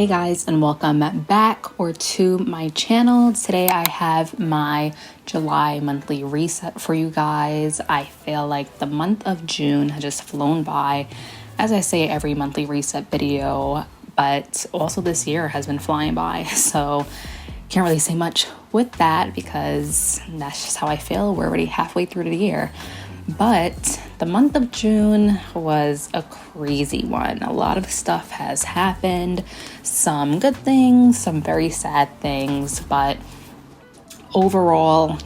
Hey guys, and welcome back or to my channel. Today I have my July monthly reset for you guys. I feel like the month of June has just flown by, as I say every monthly reset video, but also this year has been flying by. So can't really say much with that because that's just how I feel. We're already halfway through the year. But the month of June was a crazy one. A lot of stuff has happened, some good things, some very sad things, but overall,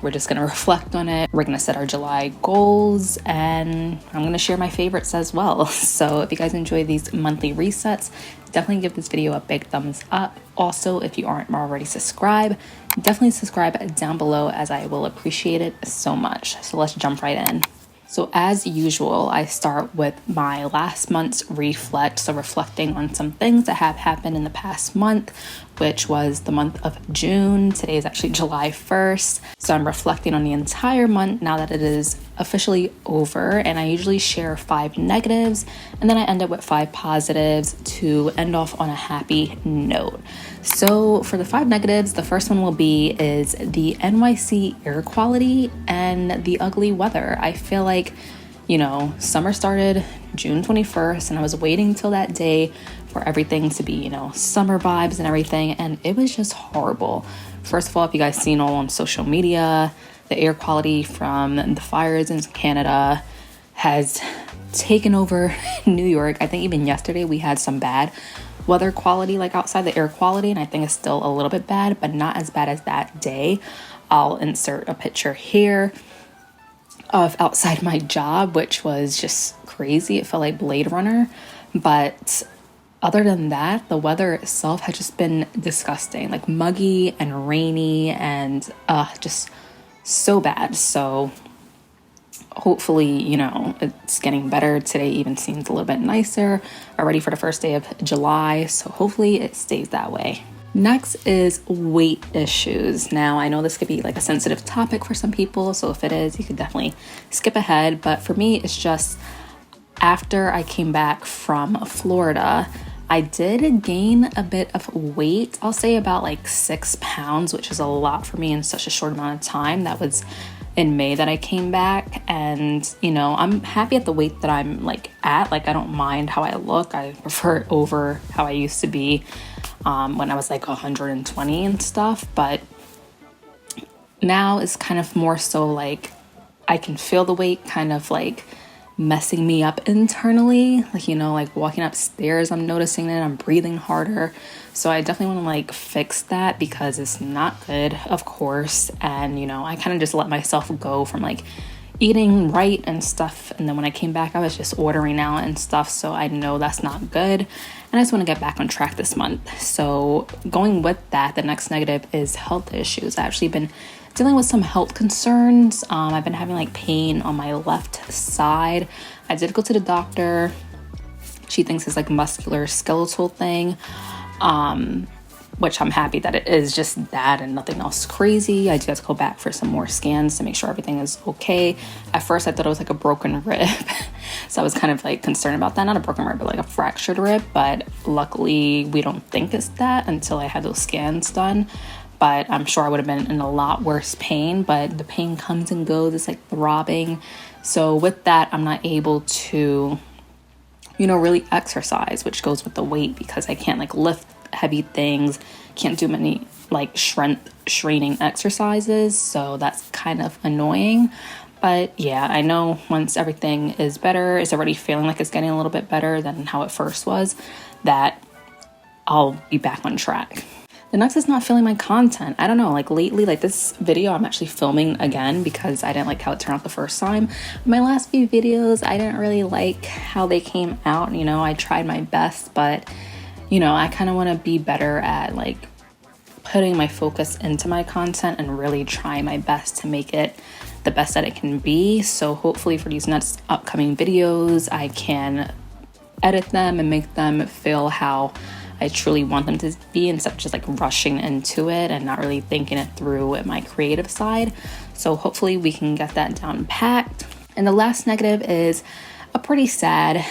we're just going to reflect on it. We're going to set our July goals, and I'm going to share my favorites as well. So if you guys enjoy these monthly resets, definitely give this video a big thumbs up. Also, if you aren't already subscribed, definitely subscribe down below, as I will appreciate it so much. So let's jump right in. So as usual, I start with my last month's reflect. So reflecting on some things that have happened in the past month, which was the month of June. Today is actually July 1st. So I'm reflecting on the entire month now that it is officially over. And I usually share 5 negatives and then I end up with 5 positives to end off on a happy note. So for the 5 negatives, the first one is the NYC air quality and the ugly weather. I feel like, summer started June 21st and I was waiting till that day for everything to be, summer vibes and everything. And it was just horrible. First of all, if you guys seen all on social media, the air quality from the fires in Canada has taken over New York. I think even yesterday we had some bad weather quality, like outside the air quality, and I think it's still a little bit bad, but not as bad as that day. I'll insert a picture here of outside my job, which was just crazy. It felt like Blade Runner. But other than that, the weather itself has just been disgusting, like muggy and rainy and just so bad. So hopefully, it's getting better. Today even seems a little bit nicer already for the first day of July. So hopefully it stays that way. Next is weight issues. Now, I know this could be like a sensitive topic for some people. So if it is, you could definitely skip ahead. But for me, it's just after I came back from Florida, I did gain a bit of weight. I'll say about like 6 pounds, which is a lot for me in such a short amount of time. That was in May that I came back, and I'm happy at the weight that I'm at. I don't mind how I look. I prefer it over how I used to be when I was 120 and stuff, but now it's kind of more so I can feel the weight kind of messing me up internally, walking upstairs, I'm noticing it, I'm breathing harder. So I definitely want to fix that because it's not good, of course. And I kind of just let myself go from eating right and stuff, and then when I came back I was just ordering out and stuff, so I know that's not good, and I just want to get back on track this month. So going with that, the next negative is health issues. I've actually been dealing with some health concerns. I've been having pain on my left side. I did go to the doctor. She thinks it's muscular skeletal thing, which I'm happy that it is just that and nothing else crazy. I do have to go back for some more scans to make sure everything is okay. At first I thought it was a broken rib. So I was kind of concerned about that. Not a broken rib, but a fractured rib. But luckily we don't think it's that until I had those scans done. But I'm sure I would have been in a lot worse pain, but the pain comes and goes. It's throbbing. So with that, I'm not able to, really exercise, which goes with the weight, because I can't lift heavy things, can't do many strength training exercises. So that's kind of annoying. But yeah, I know once everything is better, it's already feeling like it's getting a little bit better than how it first was, that I'll be back on track. The next is not filming my content. I don't know, lately, this video I'm actually filming again because I didn't like how it turned out the first time. My last few videos, I didn't really like how they came out. I tried my best, but I kind of want to be better at putting my focus into my content and really try my best to make it the best that it can be. So hopefully for these next upcoming videos, I can edit them and make them feel how I truly want them to be, instead of just rushing into it and not really thinking it through at my creative side. So hopefully we can get that down packed. And the last negative is a pretty sad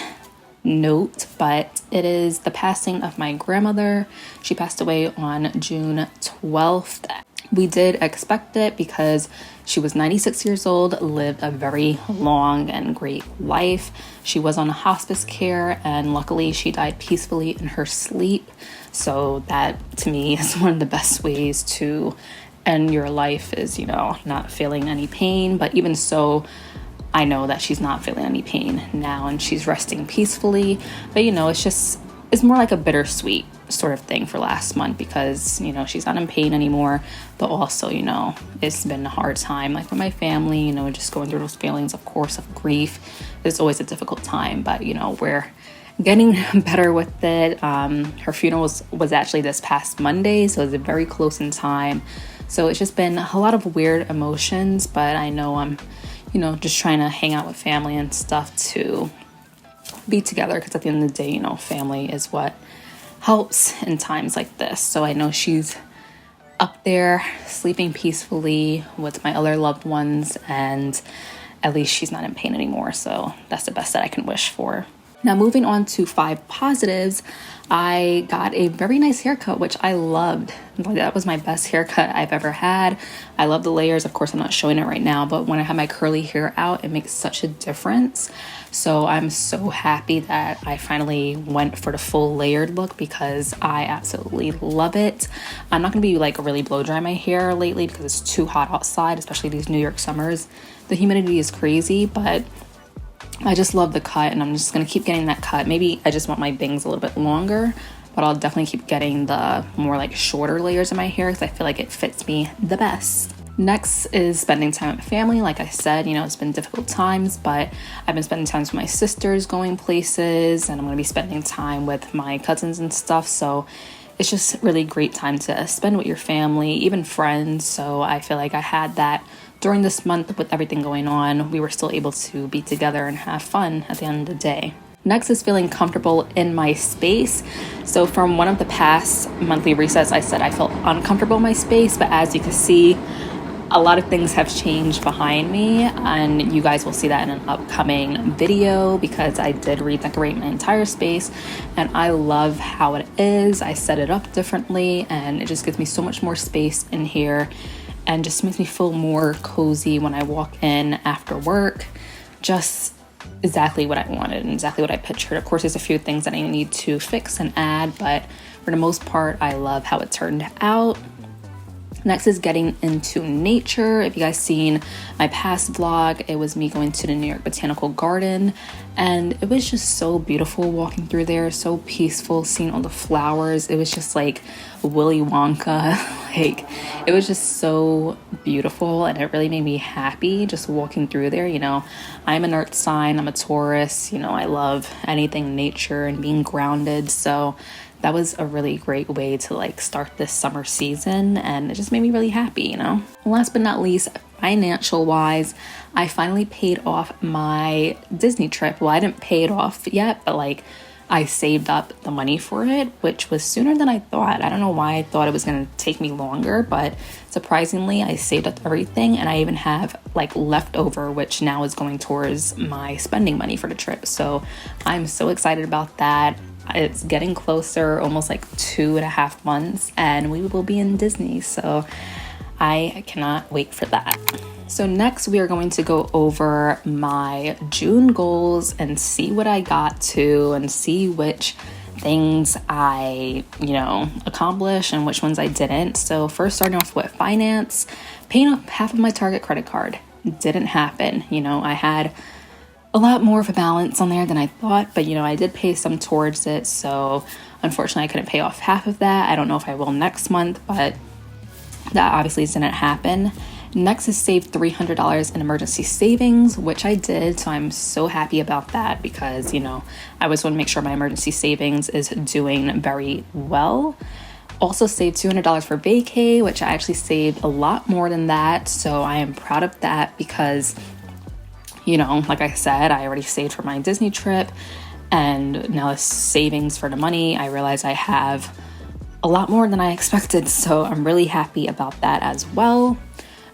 note, but it is the passing of my grandmother. She passed away on June 12th. We did expect it because she was 96 years old, lived a very long and great life. She was on hospice care, and luckily she died peacefully in her sleep. So that to me is one of the best ways to end your life, is, not feeling any pain. But even so, I know that she's not feeling any pain now and she's resting peacefully. But it's more like a bittersweet sort of thing for last month because, she's not in pain anymore. But also, it's been a hard time, like with my family, just going through those feelings, of course, of grief. It's always a difficult time, but, we're getting better with it. Her funeral was actually this past Monday, so it's very close in time. So it's just been a lot of weird emotions, but I know I'm, just trying to hang out with family and stuff to be together, because at the end of the day, family is what helps in times like this. So I know she's up there sleeping peacefully with my other loved ones, and at least she's not in pain anymore. So that's the best that I can wish for. Now, moving on to 5 positives, I got a very nice haircut, which I loved. That was my best haircut I've ever had. I love the layers. Of course, I'm not showing it right now, but when I have my curly hair out, it makes such a difference. So I'm so happy that I finally went for the full layered look because I absolutely love it. I'm not going to be really blow dry my hair lately because it's too hot outside, especially these New York summers. The humidity is crazy, but I just love the cut, and I'm just going to keep getting that cut. Maybe I just want my bangs a little bit longer, but I'll definitely keep getting the more shorter layers of my hair because I feel like it fits me the best. Next is spending time with family. Like I said, it's been difficult times, but I've been spending time with my sisters, going places, and I'm going to be spending time with my cousins and stuff. So it's just really great time to spend with your family, even friends. So I feel like I had that during this month with everything going on. We were still able to be together and have fun at the end of the day. Next is feeling comfortable in my space. So from one of the past monthly resets, I said I felt uncomfortable in my space, but as you can see, a lot of things have changed behind me, and you guys will see that in an upcoming video because I did redecorate my entire space and I love how it is. I set it up differently and it just gives me so much more space in here and just makes me feel more cozy when I walk in after work. Just exactly what I wanted and exactly what I pictured. Of course, there's a few things that I need to fix and add, but for the most part, I love how it turned out. Next is getting into nature. If you guys seen my past vlog, it was me going to the New York Botanical Garden, and it was just so beautiful walking through there, so peaceful, seeing all the flowers. It was just like Willy Wonka. It was just so beautiful, and it really made me happy just walking through there. I'm an earth sign, I'm a Taurus, I love anything nature and being grounded. So that was a really great way to start this summer season, and it just made me really happy, Last but not least, financial wise, I finally paid off my Disney trip. Well, I didn't pay it off yet, but I saved up the money for it, which was sooner than I thought. I don't know why I thought it was going to take me longer, but surprisingly, I saved up everything, and I even have leftover, which now is going towards my spending money for the trip. So I'm so excited about that. It's getting closer, almost 2.5 months, and we will be in Disney. So I cannot wait for that. So next we are going to go over my June goals and see what I got to and see which things I, accomplished and which ones I didn't. So first, starting off with finance, paying off half of my Target credit card didn't happen. I had a lot more of a balance on there than I thought, but I did pay some towards it. So unfortunately I couldn't pay off half of that. I don't know if I will next month, but that obviously didn't happen. Next is save $300 in emergency savings, which I did. So I'm so happy about that because, I always want to make sure my emergency savings is doing very well. Also saved $200 for vacay, which I actually saved a lot more than that. So I am proud of that because, like I said, I already saved for my Disney trip, and now the savings for the money, I realize I have a lot more than I expected. So I'm really happy about that as well.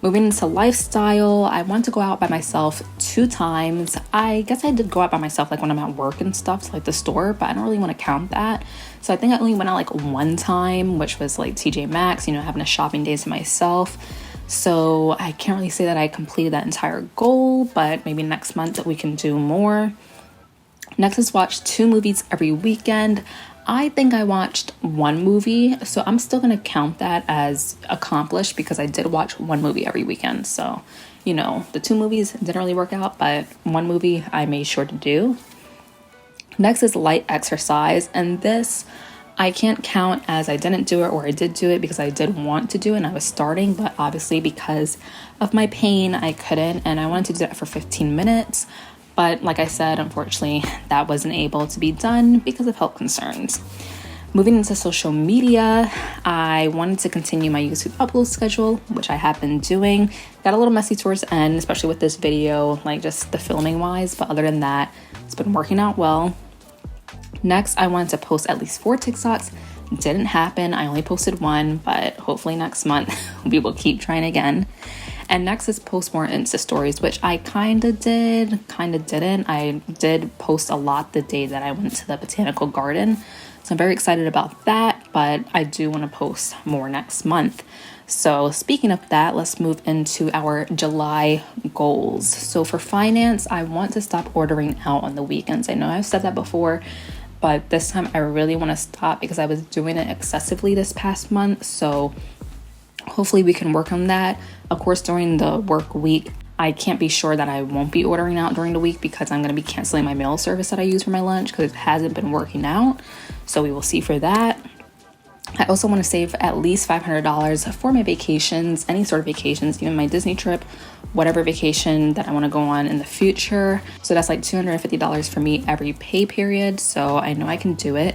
Moving into lifestyle, I want to go out by myself 2 times. I guess I did go out by myself like when I'm at work and stuff, so like the store, but I don't really want to count that. So I think I only went out like 1 time, which was like TJ Maxx, having a shopping day to myself. So I can't really say that I completed that entire goal, but maybe next month we can do more. Next is watch 2 movies every weekend. I think I watched 1 movie, so I'm still going to count that as accomplished because I did watch 1 movie every weekend. So, the 2 movies didn't really work out, but 1 movie I made sure to do. Next is light exercise, and this I can't count as I didn't do it or I did do it because I did want to do it and I was starting, but obviously because of my pain, I couldn't, and I wanted to do that for 15 minutes. But like I said, unfortunately, that wasn't able to be done because of health concerns. Moving into social media, I wanted to continue my YouTube upload schedule, which I have been doing. Got a little messy towards the end, especially with this video, like just the filming wise. But other than that, it's been working out well. Next, I wanted to post at least 4 TikToks. Didn't happen. I only posted 1, but hopefully next month we will keep trying again. And next is post more Insta stories, which I kind of did, kind of didn't. I did post a lot the day that I went to the botanical garden. So I'm very excited about that, but I do want to post more next month. So speaking of that, let's move into our July goals. So for finance, I want to stop ordering out on the weekends. I know I've said that before, but this time I really want to stop because I was doing it excessively this past month. So hopefully we can work on that. Of course, during the work week, I can't be sure that I won't be ordering out during the week because I'm going to be canceling my meal service that I use for my lunch because it hasn't been working out. So we will see for that. I also want to save at least $500 for my vacations, any sort of vacations, even my Disney trip, whatever vacation that I want to go on in the future. So that's like $250 for me every pay period. So I know I can do it.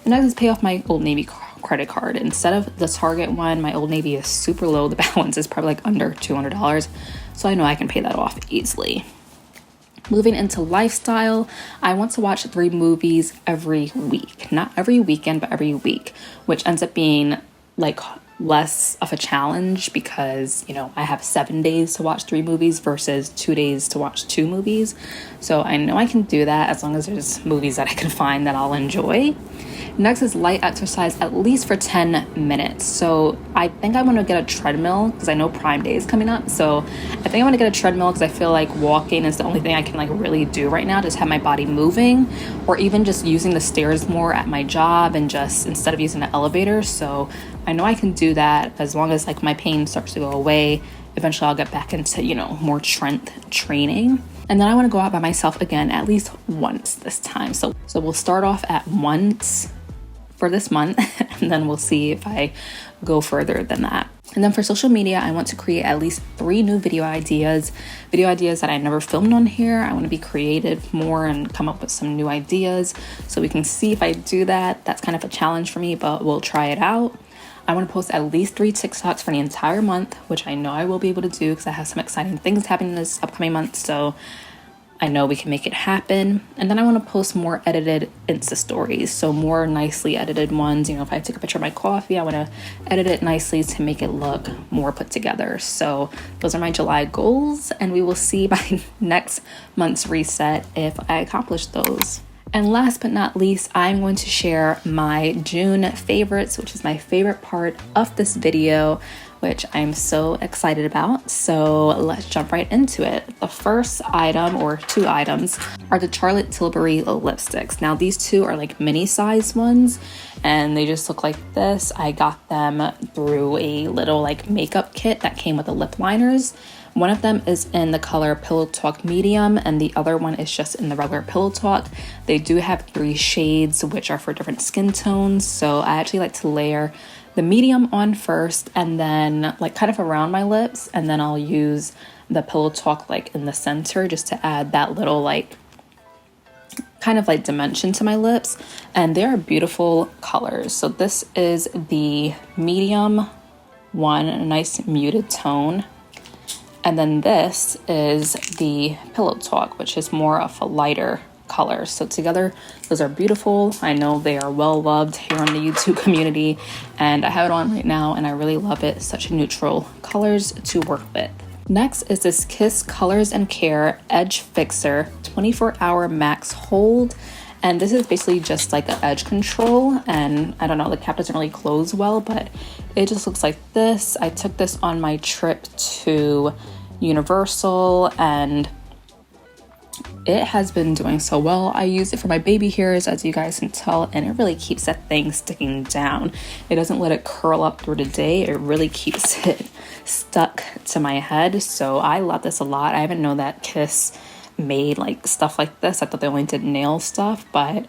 And I just pay off my Old Navy credit card. Instead of the Target one, my Old Navy is super low. The balance is probably like under $200. So I know I can pay that off easily. Moving into lifestyle, I want to watch 3 movies every week. Not every weekend, but every week, which ends up being like less of a challenge because, I have 7 days to watch 3 movies versus 2 days to watch 2 movies. So I know I can do that as long as there's movies that I can find that I'll enjoy. Next is light exercise, at least for 10 minutes. So I think I want to get a treadmill because I know Prime Day is coming up. So I think I want to get a treadmill because I feel like walking is the only thing I can really do right now. Just have my body moving, or even just using the stairs more at my job and just instead of using the elevator. So I know I can do that as long as my pain starts to go away. Eventually I'll get back into, more strength training. And then I want to go out by myself again, at least once this time. So we'll start off at once for this month, and then we'll see if I go further than that. And then for social media, I want to create at least 3 new video ideas that I never filmed on here. I want to be creative more and come up with some new ideas so we can see if I do that. That's kind of a challenge for me, but we'll try it out. I want to post at least 3 TikToks for the entire month, which I know I will be able to do because I have some exciting things happening this upcoming month. So I know we can make it happen. And then I want to post more edited Insta stories. So more nicely edited ones. If I take a picture of my coffee, I want to edit it nicely to make it look more put together. So those are my July goals. And we will see by next month's reset if I accomplish those. And last but not least, I'm going to share my June favorites, which is my favorite part of this video, which I'm so excited about. So let's jump right into it. The first item, or 2 items, are the Charlotte Tilbury lipsticks. Now these 2 are mini size ones and they just look like this. I got them through a little makeup kit that came with the lip liners. One of them is in the color Pillow Talk Medium and the other one is just in the regular Pillow Talk. They do have 3 shades which are for different skin tones. So I actually like to layer the medium on first and then kind of around my lips, and then I'll use the Pillow Talk in the center just to add that little kind of dimension to my lips. And they are beautiful colors. So this is the medium one, a nice muted tone. And then this is the Pillow Talk, which is more of a lighter colors. So together, those are beautiful. I know they are well loved here on the YouTube community, and I have it on right now and I really love it. Such neutral colors to work with. Next is this Kiss Colors and Care Edge Fixer 24-hour max hold. And this is basically just like an edge control, and I don't know, the cap doesn't really close well, but it just looks like this. I took this on my trip to Universal and it has been doing so well. I use it for my baby hairs, as you guys can tell, and it really keeps that thing sticking down. It doesn't let it curl up through the day. It really keeps it stuck to my head. So I love this a lot. I didn't know that Kiss made like stuff like this. I thought they only did nail stuff, but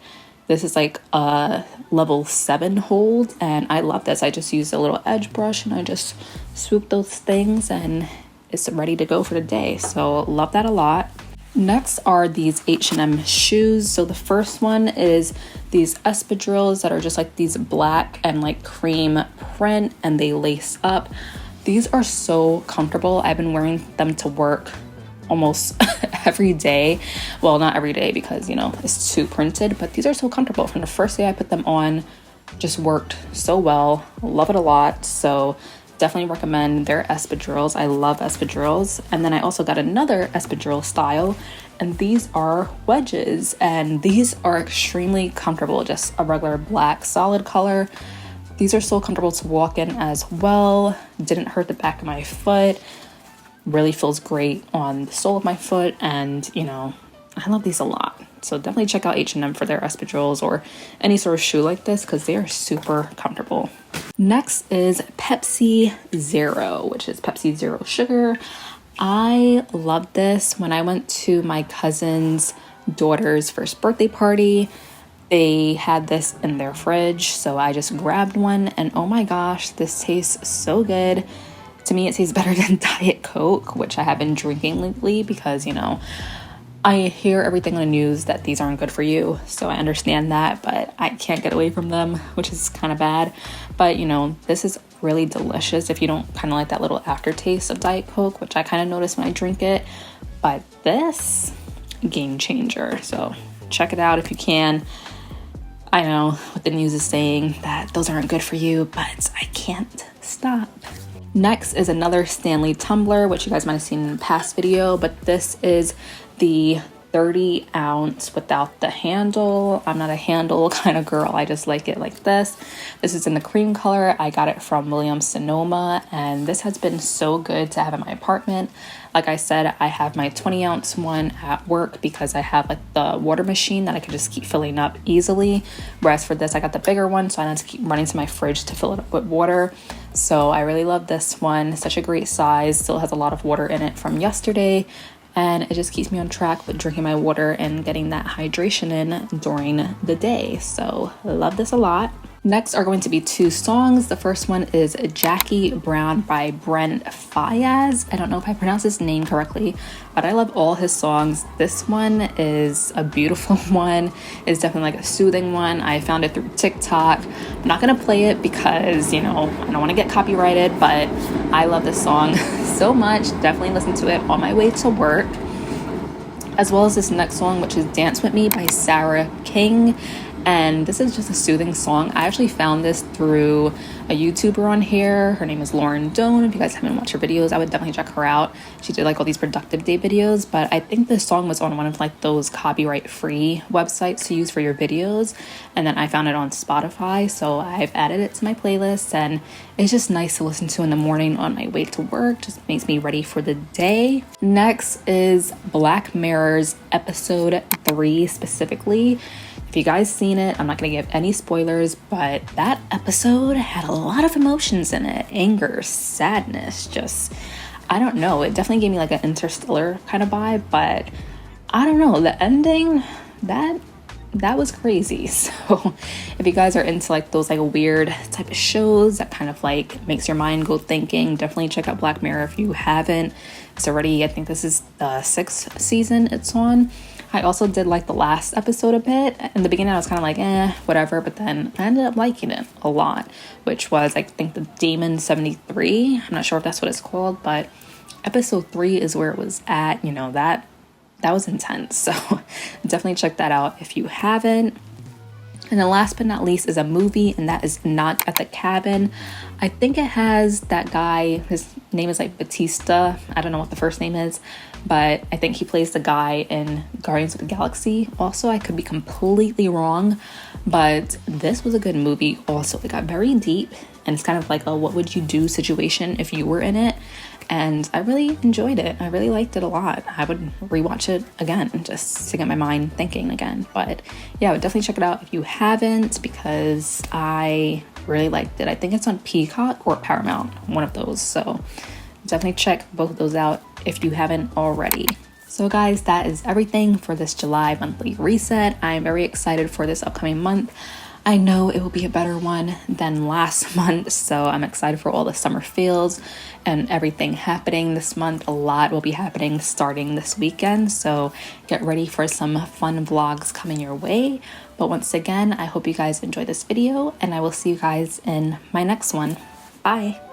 this is like a level 7 hold, and I love this. I just use a little edge brush and I just swoop those things and it's ready to go for the day. So love that a lot. Next are these H&M shoes. So the first one is these espadrilles that are just like these black and like cream print, and they lace up. These are so comfortable. I've been wearing them to work almost every day. Well, not every day because, you know, it's too printed, but these are so comfortable. From the first day I put them on, just worked so well. Love it a lot. So definitely recommend their espadrilles. I love espadrilles. And then I also got another espadrille style, and these are wedges, and these are extremely comfortable. Just a regular black solid color. These are so comfortable to walk in as well. Didn't hurt the back of my foot. Really feels great on the sole of my foot, and you know, I love these a lot. So definitely check out H&M for their espadrilles or any sort of shoe like this because they are super comfortable. Next is Pepsi Zero, which is Pepsi Zero Sugar. I love this. When I went to my cousin's daughter's first birthday party, they had this in their fridge, so I just grabbed one, and oh my gosh, this tastes so good. To me, it tastes better than Diet Coke, which I have been drinking lately because, you know, I hear everything on the news that these aren't good for you, so I understand that, but I can't get away from them, which is kind of bad. But, you know, this is really delicious if you don't kind of like that little aftertaste of Diet Coke, which I kind of notice when I drink it. But this, game changer. So check it out if you can. I know what the news is saying, that those aren't good for you, but I can't stop. Next is another Stanley tumbler, which you guys might have seen in the past video, but this is the 30 ounce without the handle. I'm not a handle kind of girl. I just like it like this. This is in the cream color. I got it from Williams Sonoma, and this has been so good to have in my apartment. Like I said, I have my 20 ounce one at work because I have like the water machine that I can just keep filling up easily. Whereas for this, I got the bigger one, so I have to keep running to my fridge to fill it up with water. So I really love this one. Such a great size. Still has a lot of water in it from yesterday. And it just keeps me on track with drinking my water and getting that hydration in during the day. So I love this a lot. Next are going to be two songs. The first one is Jackie Brown by Brent Faiyaz. I don't know if I pronounced his name correctly, but I love all his songs. This one is a beautiful one. It's definitely like a soothing one. I found it through TikTok. I'm not going to play it because, you know, I don't want to get copyrighted, but I love this song so much. Definitely listen to it on my way to work. As well as this next song, which is Dance With Me by Sarah King. And this is just a soothing song. I actually found this through a YouTuber on here. Her name is Lauren Doan. If you guys haven't watched her videos, I would definitely check her out. She did like all these productive day videos, but I think this song was on one of like those copyright free websites to use for your videos. And then I found it on Spotify, so I've added it to my playlist, and it's just nice to listen to in the morning on my way to work. Just makes me ready for the day. Next is Black Mirror's episode 3 specifically. If you guys seen it, I'm not going to give any spoilers, but that episode had a lot of emotions in it. Anger, sadness, just, I don't know. It definitely gave me like an Interstellar kind of vibe, but I don't know. The ending, that was crazy. So if you guys are into like those like weird type of shows that kind of like makes your mind go thinking, definitely check out Black Mirror if you haven't. It's already, I think this is the 6th season it's on. I also did like the last episode a bit. In the beginning, I was kind of like, whatever. But then I ended up liking it a lot, which was, I think, the Damon 73. I'm not sure if that's what it's called, but episode 3 is where it was at. You know, that that was intense. So definitely check that out if you haven't. And then last but not least is a movie, and that is Knock at the Cabin. I think it has that guy, his name is like Batista. I don't know what the first name is, but I think he plays the guy in Guardians of the Galaxy. Also, I could be completely wrong, but this was a good movie also. It got very deep, and it's kind of like a what would you do situation if you were in it. And I really enjoyed it. I really liked it a lot. I would rewatch it again just to get my mind thinking again. But yeah, I would definitely check it out if you haven't, because I really liked it. I think it's on Peacock or Paramount, one of those. So definitely check both of those out if you haven't already. So guys, that is everything for this July monthly reset. I'm very excited for this upcoming month. I know it will be a better one than last month, so I'm excited for all the summer feels and everything happening this month. A lot will be happening starting this weekend, so get ready for some fun vlogs coming your way. But once again, I hope you guys enjoyed this video, and I will see you guys in my next one. Bye!